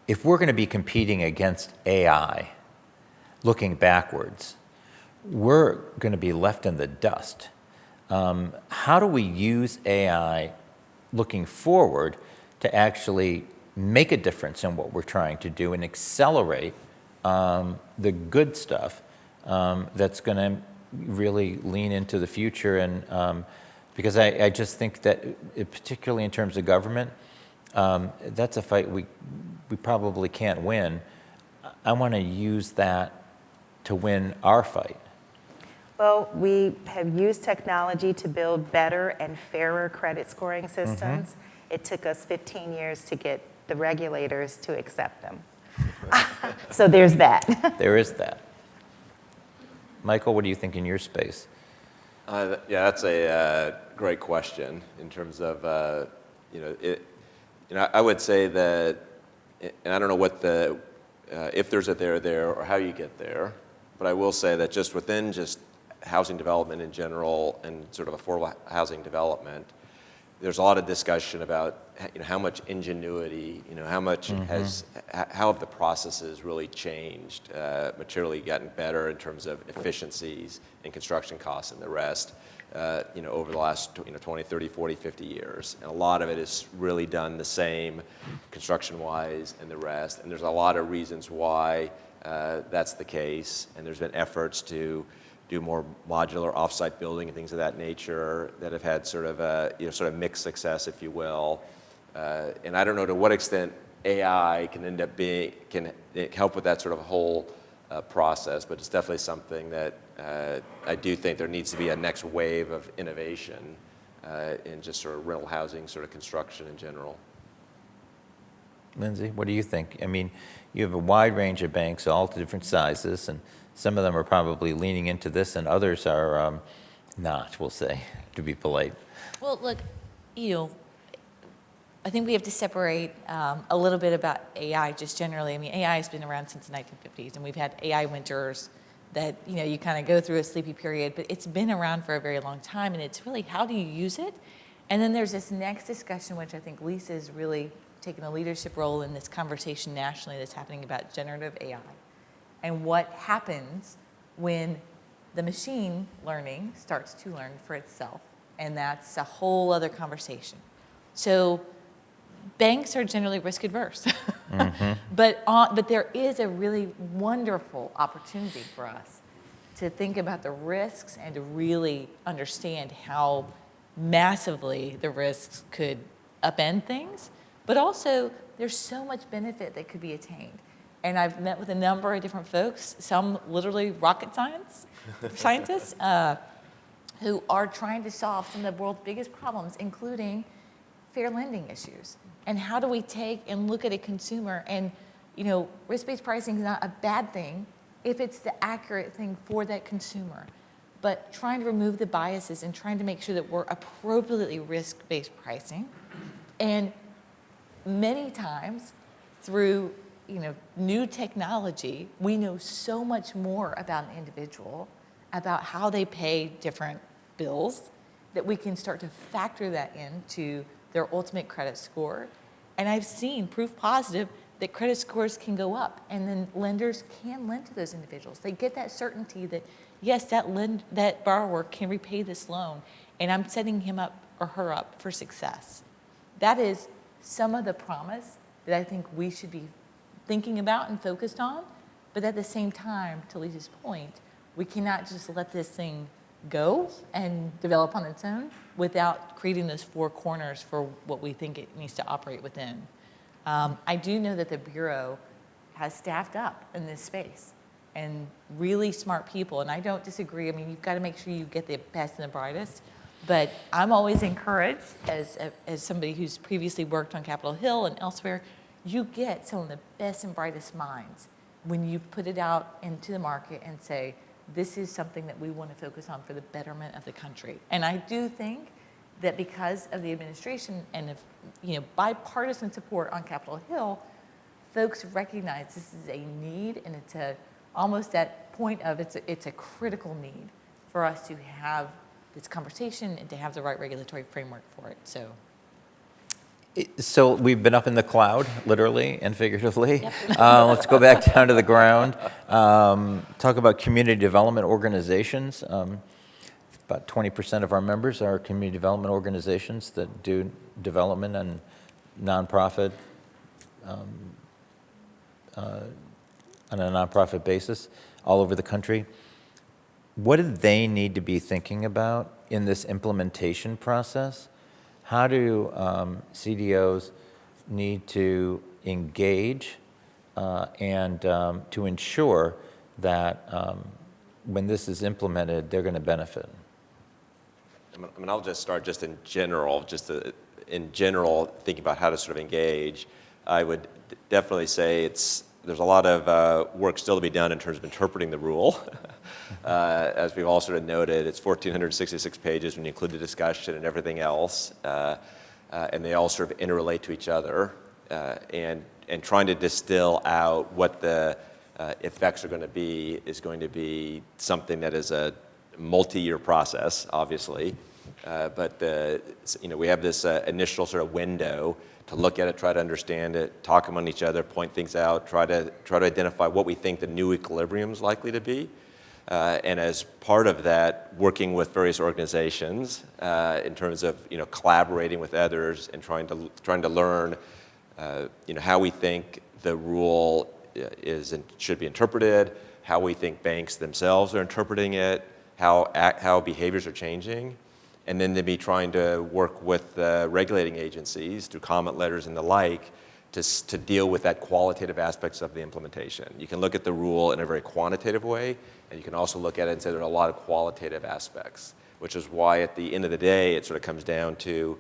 if we're going to be competing against AI, looking backwards, we're going to be left in the dust. How do we use AI looking forward to actually make a difference in what we're trying to do and accelerate the good stuff that's going to really lean into the future? And because I just think that, particularly in terms of government, that's a fight we probably can't win. I want to use that to win our fight. Well, we have used technology to build better and fairer credit scoring systems. It took us 15 years to get the regulators to accept them. So there's that. There is that. Michael, what do you think in your space? Yeah, that's a great question in terms of, I would say that, and I don't know what if there's a there or how you get there, but I will say that just within just housing development in general and sort of affordable housing development, there's a lot of discussion about how much ingenuity, how much how have the processes really changed, materially gotten better in terms of efficiencies and construction costs and the rest, over the last 20, 30, 40, 50 years. And a lot of it is really done the same construction-wise and the rest. And there's a lot of reasons why that's the case. And there's been efforts to do more modular off-site building and things of that nature that have had sort of mixed success, if you will. And I don't know to what extent AI can help with that sort of whole process, but it's definitely something that I do think there needs to be a next wave of innovation in just sort of rental housing, sort of construction in general. Lindsay, what do you think? I mean, you have a wide range of banks, all to different sizes, and some of them are probably leaning into this, and others are not, we'll say, to be polite. Well, look, I think we have to separate a little bit about AI just generally. I mean, AI has been around since the 1950s, and we've had AI winters that, you kind of go through a sleepy period, but it's been around for a very long time, and it's really how do you use it? And then there's this next discussion, which I think Lisa is really taking a leadership role in this conversation nationally that's happening about generative AI and what happens when the machine learning starts to learn for itself. And that's a whole other conversation. So banks are generally risk adverse, but there is a really wonderful opportunity for us to think about the risks and to really understand how massively the risks could upend things, but also there's so much benefit that could be attained. And I've met with a number of different folks, some literally rocket scientists, who are trying to solve some of the world's biggest problems, including fair lending issues. And how do we take and look at a consumer and, risk-based pricing is not a bad thing if it's the accurate thing for that consumer. But trying to remove the biases and trying to make sure that we're appropriately risk-based pricing. And many times through new technology, we know so much more about an individual, about how they pay different bills, that we can start to factor that into their ultimate credit score. And I've seen proof positive that credit scores can go up, and then lenders can lend to those individuals. They get that certainty that, yes, that borrower can repay this loan, and I'm setting him up or her up for success. That is some of the promise that I think we should be thinking about and focused on, but at the same time, to Lisa's point, we cannot just let this thing go and develop on its own without creating those four corners for what we think it needs to operate within. I do know that the Bureau has staffed up in this space and really smart people, and I don't disagree. I mean, you've got to make sure you get the best and the brightest, but I'm always encouraged as somebody who's previously worked on Capitol Hill and elsewhere, you get some of the best and brightest minds when you put it out into the market and say, this is something that we want to focus on for the betterment of the country. And I do think that because of the administration and bipartisan support on Capitol Hill, folks recognize this is a need, and it's almost that point of it's a critical need for us to have this conversation and to have the right regulatory framework for it. So we've been up in the cloud, literally and figuratively. Yep. Let's go back down to the ground. Talk about community development organizations. About 20% of our members are community development organizations that do development and nonprofit on a nonprofit basis all over the country. What do they need to be thinking about in this implementation process? How do CDOs need to engage and to ensure that when this is implemented, they're going to benefit? I mean, I'll just start just in general, thinking about how to sort of engage. I would definitely say there's a lot of work still to be done in terms of interpreting the rule. As we've all sort of noted, it's 1,466 pages when you include the discussion and everything else, and they all sort of interrelate to each other, and trying to distill out what the effects are going to be is going to be something that is a multi-year process, obviously. But we have this initial sort of window to look at it, try to understand it, talk among each other, point things out, try to identify what we think the new equilibrium is likely to be. And as part of that, working with various organizations in terms of collaborating with others and trying to learn how we think the rule should be interpreted, how we think banks themselves are interpreting it, how behaviors are changing, and then to be trying to work with regulating agencies through comment letters and the like to deal with that qualitative aspects of the implementation. You can look at the rule in a very quantitative way, and you can also look at it and say there are a lot of qualitative aspects, which is why at the end of the day it sort of comes down to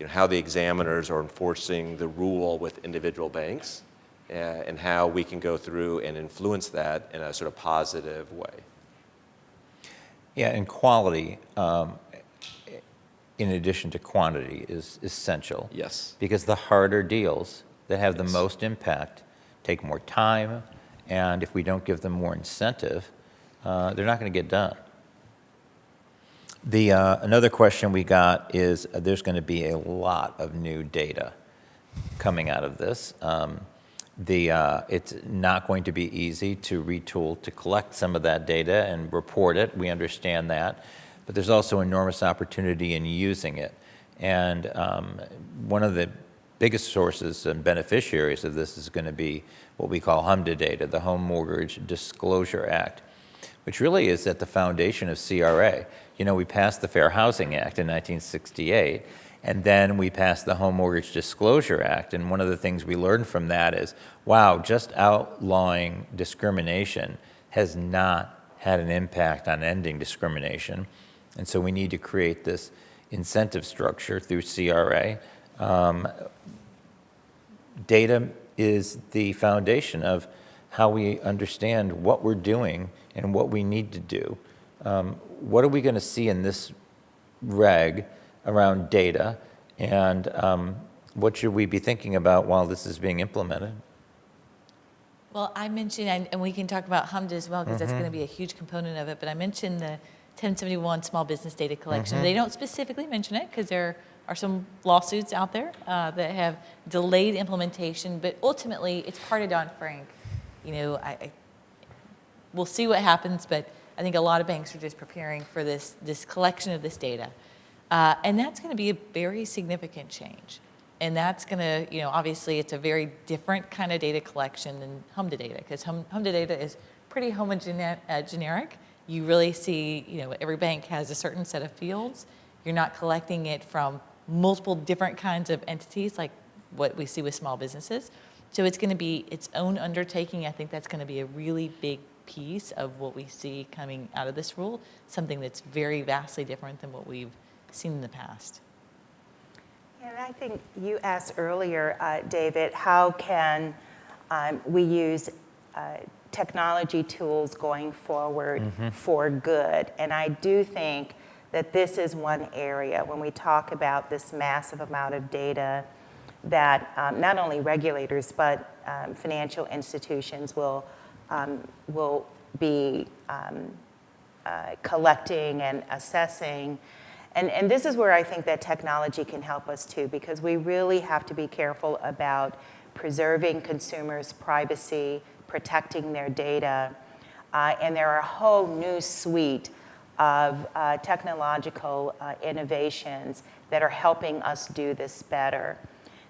how the examiners are enforcing the rule with individual banks and how we can go through and influence that in a sort of positive way. Yeah, and quality, in addition to quantity, is essential. Yes. Because the harder deals that have the most impact take more time, and if we don't give them more incentive, they're not going to get done. Another question we got is there's going to be a lot of new data coming out of this. It's not going to be easy to retool to collect some of that data and report it. We understand that. But there's also enormous opportunity in using it. And one of the biggest sources and beneficiaries of this is going to be what we call HMDA data, the Home Mortgage Disclosure Act, which really is at the foundation of CRA. We passed the Fair Housing Act in 1968, and then we passed the Home Mortgage Disclosure Act. And one of the things we learned from that is, wow, just outlawing discrimination has not had an impact on ending discrimination. And so we need to create this incentive structure through CRA. Data is the foundation of how we understand what we're doing and what we need to do. What are we going to see in this reg around data, and what should we be thinking about while this is being implemented? Well, I mentioned, and we can talk about HMDA as well, because that's going to be a huge component of it, but I mentioned the 1071 small business data collection. They don't specifically mention it because there are some lawsuits out there that have delayed implementation, but ultimately it's part of Dodd-Frank. We'll see what happens, but I think a lot of banks are just preparing for this collection of this data. And that's going to be a very significant change. And that's going to, obviously it's a very different kind of data collection than HMDA data, because HMDA data is pretty generic. You really see, every bank has a certain set of fields. You're not collecting it from multiple different kinds of entities like what we see with small businesses. So it's going to be its own undertaking. I think that's going to be a really big piece of what we see coming out of this rule, something that's very vastly different than what we've seen in the past. And I think you asked earlier, David, how can we use technology tools going forward for good? And I do think that this is one area when we talk about this massive amount of data that not only regulators but financial institutions will be collecting and assessing. And this is where I think that technology can help us too, because we really have to be careful about preserving consumers' privacy, protecting their data, and there are a whole new suite of technological innovations that are helping us do this better.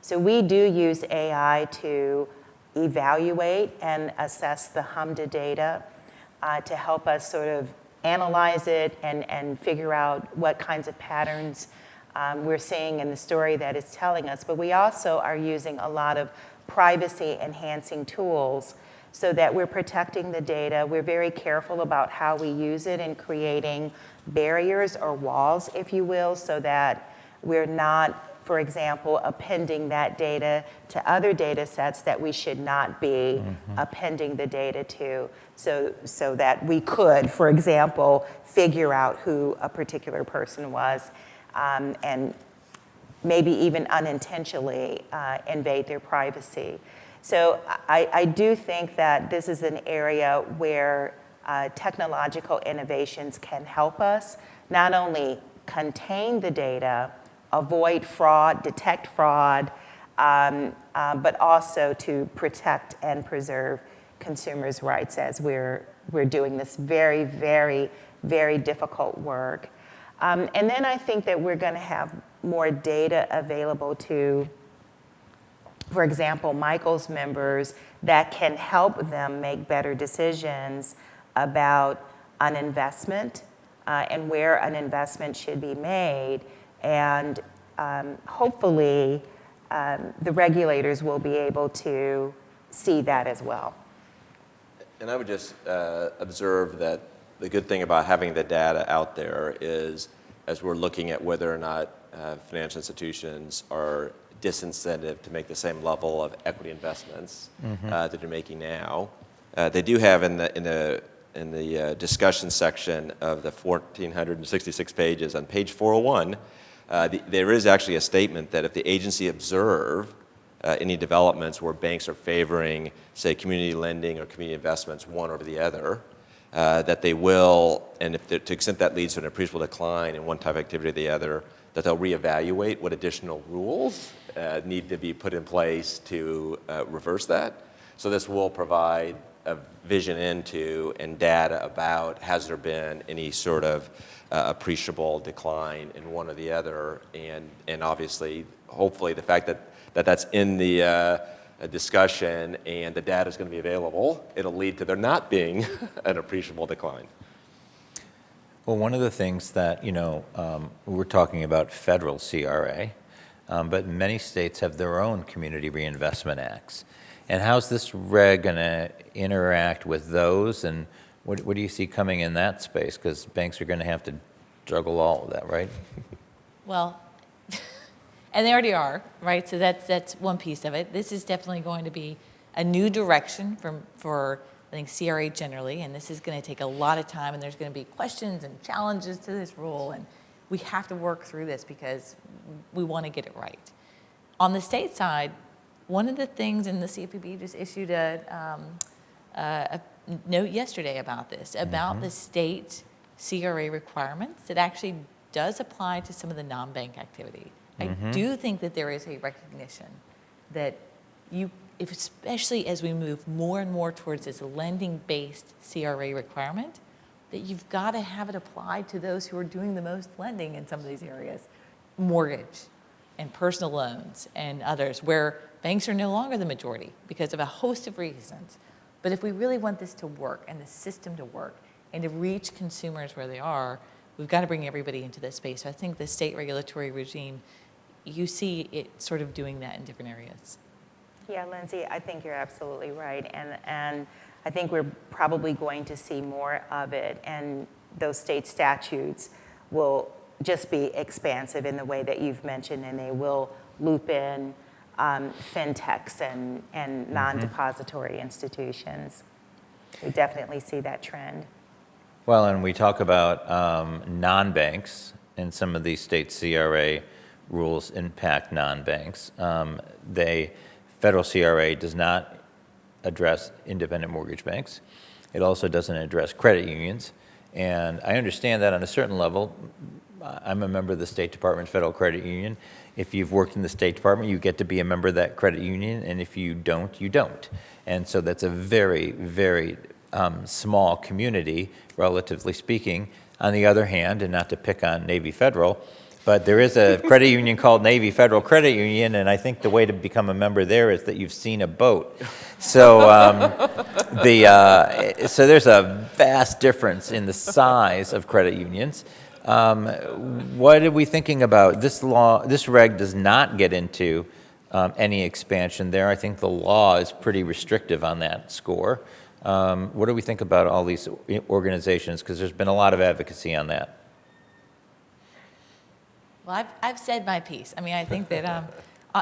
So we do use AI to evaluate and assess the HMDA data to help us sort of analyze it and figure out what kinds of patterns we're seeing in the story that it's telling us. But we also are using a lot of privacy-enhancing tools so that we're protecting the data. We're very careful about how we use it in creating barriers or walls, if you will, so that we're not, for example, appending that data to other data sets that we should not be appending the data to, so that we could, for example, figure out who a particular person was and maybe even unintentionally invade their privacy. So I do think that this is an area where technological innovations can help us not only contain the data, avoid fraud, detect fraud, but also to protect and preserve consumers' rights as we're doing this very, very, very difficult work. And then I think that we're going to have more data available to, for example, Michael's members that can help them make better decisions about an investment and where an investment should be made. And hopefully, the regulators will be able to see that as well. And I would just observe that the good thing about having the data out there is, as we're looking at whether or not financial institutions are disincentive to make the same level of equity investments that they're making now, they do have in the discussion section of the 1,466 pages on page 401, there is actually a statement that if the agency observe any developments where banks are favoring, say, community lending or community investments, one over the other, that they will, and if to the extent that leads to an appreciable decline in one type of activity or the other, that they'll reevaluate what additional rules need to be put in place to reverse that. So this will provide a vision into and data about has there been any sort of appreciable decline in one or the other, and obviously, hopefully, the fact that that's in the discussion and the data is going to be available, it'll lead to there not being an appreciable decline. Well, one of the things that, we're talking about federal CRA, but many states have their own community reinvestment acts. And how's this reg going to interact with those? And what do you see coming in that space? Because banks are going to have to juggle all of that, right? Well, and they already are, right? So that's one piece of it. This is definitely going to be a new direction for I think, CRA generally, and this is going to take a lot of time, and there's going to be questions and challenges to this rule, and we have to work through this because we want to get it right. On the state side, one of the things, and the CFPB just issued a note yesterday about this, about the state CRA requirements that actually does apply to some of the non-bank activity. I do think that there is a recognition that especially as we move more and more towards this lending-based CRA requirement, that you've got to have it applied to those who are doing the most lending in some of these areas, mortgage and personal loans and others, where banks are no longer the majority because of a host of reasons. But if we really want this to work and the system to work and to reach consumers where they are, we've got to bring everybody into this space. So I think the state regulatory regime, you see it sort of doing that in different areas. Yeah, Lindsay, I think you're absolutely right. And I think we're probably going to see more of it. And those state statutes will just be expansive in the way that you've mentioned, and they will loop in fintechs and non-depository institutions. We definitely see that trend. Well, and we talk about non-banks, and some of these state CRA rules impact non-banks. Federal CRA does not address independent mortgage banks. It also doesn't address credit unions. And I understand that on a certain level. I'm a member of the State Department Federal Credit Union. If you've worked in the State Department, you get to be a member of that credit union, and if you don't, you don't. And so that's a very, very small community, relatively speaking. On the other hand, and not to pick on Navy Federal, but there is a credit union called Navy Federal Credit Union, and I think the way to become a member there is that you've seen a boat. So, so there's a vast difference in the size of credit unions. What are we thinking about? This reg does not get into any expansion there. I think the law is pretty restrictive on that score. What do we think about all these organizations? Because there's been a lot of advocacy on that. Well, I've said my piece. I mean, I think that,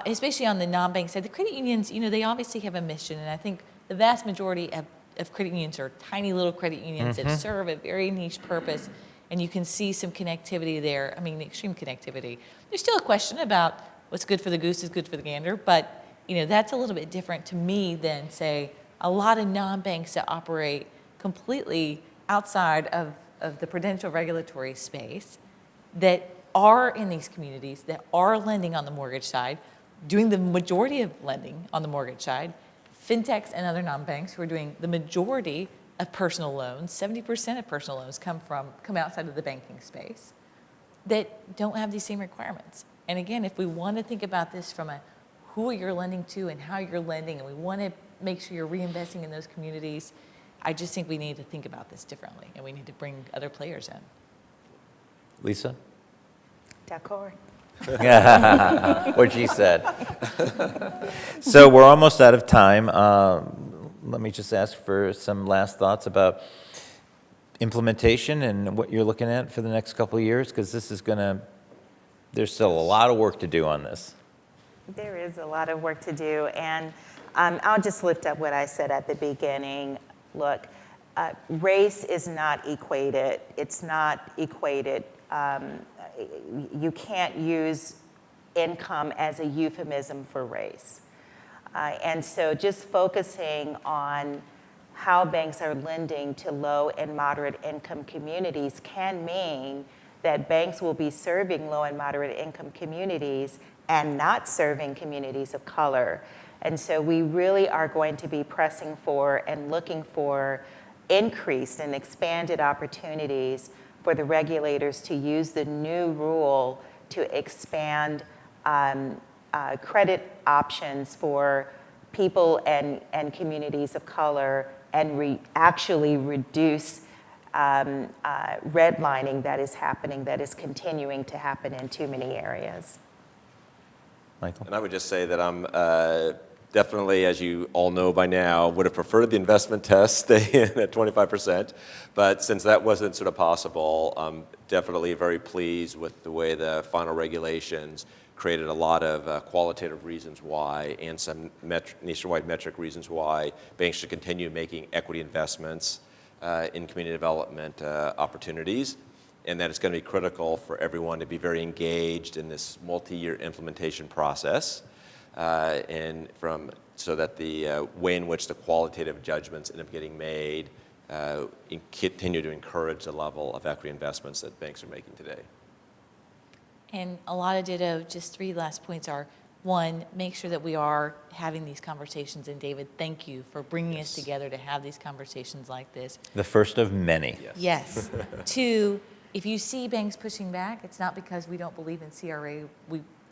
especially on the non-bank side, the credit unions, they obviously have a mission, and I think the vast majority of credit unions are tiny little credit unions that serve a very niche purpose, and you can see some connectivity there. I mean, extreme connectivity. There's still a question about what's good for the goose is good for the gander, but that's a little bit different to me than, say, a lot of non-banks that operate completely outside of the prudential regulatory space that are in these communities, that are lending on the mortgage side, doing the majority of lending on the mortgage side, fintechs and other non-banks who are doing the majority of personal loans, 70% of personal loans come outside of the banking space, that don't have these same requirements. And again, if we want to think about this from a who you're lending to and how you're lending, and we want to make sure you're reinvesting in those communities, I just think we need to think about this differently, and we need to bring other players in. Lisa? D'accord. What she said. So we're almost out of time. Let me just ask for some last thoughts about implementation and what you're looking at for the next couple of years, because this is there's still a lot of work to do on this. There is a lot of work to do, and I'll just lift up what I said at the beginning. Look, race is not equated. It's not equated. You can't use income as a euphemism for race. And so just focusing on how banks are lending to low and moderate income communities can mean that banks will be serving low and moderate income communities and not serving communities of color. And so we really are going to be pressing for and looking for increased and expanded opportunities for the regulators to use the new rule to expand credit options for people and communities of color and actually reduce redlining that is happening, that is continuing to happen in too many areas. Michael? And I would just say that I'm definitely, as you all know by now, would have preferred the investment test stay in at 25%. But since that wasn't sort of possible, I'm definitely very pleased with the way the final regulations created a lot of qualitative reasons why and some nationwide metric reasons why banks should continue making equity investments in community development opportunities, and that it's going to be critical for everyone to be very engaged in this multi-year implementation process, so that the way in which the qualitative judgments end up getting made continue to encourage the level of equity investments that banks are making today. And a lot of ditto, just 3 last points are, 1, make sure that we are having these conversations. And David, thank you for bringing us together to have these conversations like this. The first of many. Yes. 2, if you see banks pushing back, it's not because we don't believe in CRA.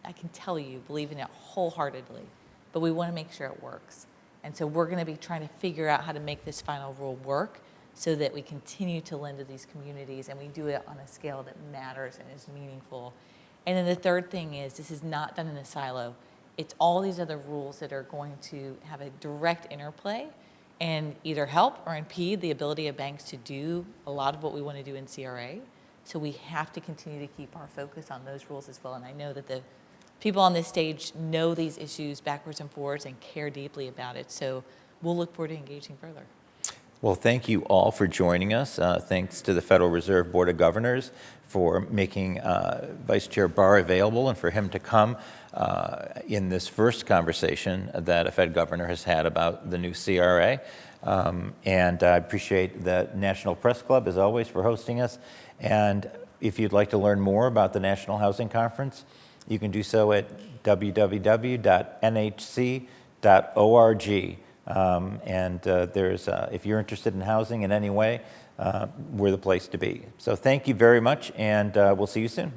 I can tell you, believe in it wholeheartedly. But we want to make sure it works. And so we're going to be trying to figure out how to make this final rule work so that we continue to lend to these communities and we do it on a scale that matters and is meaningful. And then the third thing is, this is not done in a silo. It's all these other rules that are going to have a direct interplay and either help or impede the ability of banks to do a lot of what we want to do in CRA. So we have to continue to keep our focus on those rules as well. And I know that the people on this stage know these issues backwards and forwards and care deeply about it. So we'll look forward to engaging further. Well, thank you all for joining us. Thanks to the Federal Reserve Board of Governors for making Vice Chair Barr available and for him to come in this first conversation that a Fed governor has had about the new CRA. And I appreciate the National Press Club, as always, for hosting us. And if you'd like to learn more about the National Housing Conference, you can do so at www.nhc.org. If you're interested in housing in any way, we're the place to be. So thank you very much, and we'll see you soon.